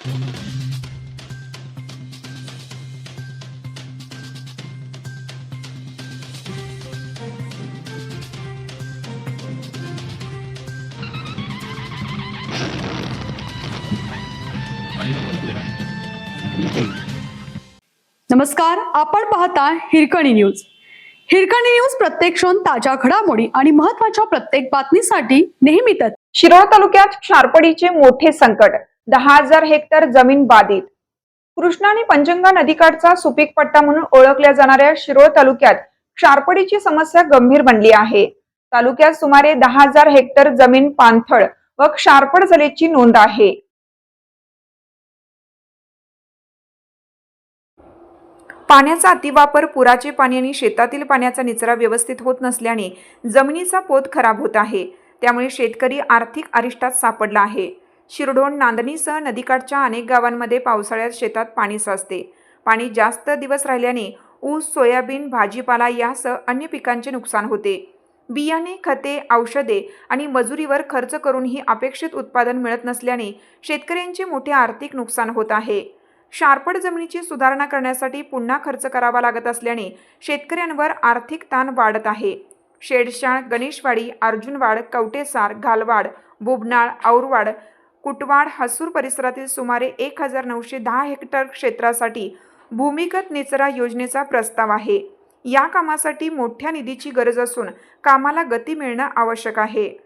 नमस्कार, आपण पाहता हिरकणी न्यूज. हिरकणी न्यूज प्रत्येक क्षण ताज्या घडामोडी आणि महत्त्वाच्या प्रत्येक बातमीसाठी नेहमीच. शिरोळ तालुक्यात क्षारपडीचे मोठे संकट, 10,000 हेक्टर जमीन बाधित. कृष्णा आणि पंचगंगा नदीकाठचा सुपीक पट्टा म्हणून ओळखल्या जाणाऱ्या शिरोळ तालुक्यात क्षारपडीची समस्या गंभीर बनली आहे. तालुक्यात सुमारे 10,000 हेक्टर जमीन पाणथळ व क्षारपड झाल्याची नोंद आहे. पाण्याचा अतिवापर, पुराचे पाणी आणि शेतातील पाण्याचा निचरा व्यवस्थित होत नसल्याने जमिनीचा पोत खराब होत आहे. त्यामुळे शेतकरी आर्थिक अरिष्टात सापडला आहे. शिरढोण, नांदणीसह नदीकाठच्या अनेक गावांमध्ये पावसाळ्यात शेतात पाणी साचते. पाणी जास्त दिवस राहिल्याने ऊस, सोयाबीन, भाजीपाला यासह अन्य पिकांचे नुकसान होते. बियाणे, खते, औषधे आणि मजुरीवर खर्च करूनही अपेक्षित उत्पादन मिळत नसल्याने शेतकऱ्यांचे मोठे आर्थिक नुकसान होत आहे. क्षारपड जमिनीची सुधारणा करण्यासाठी पुन्हा खर्च करावा लागत असल्याने शेतकऱ्यांवर आर्थिक ताण वाढत आहे. शेडशाळ, गणेशवाडी, अर्जुनवाड, कवटेसार, घालवाड, बोबनाळ, औरवाड, कुटवाड, हसूर परिसरातील सुमारे 1,910 हेक्टर क्षेत्रासाठी भूमिगत निचरा योजनेचा प्रस्ताव आहे. या कामासाठी मोठ्या निधीची गरज असून कामाला गती मिळणं आवश्यक आहे.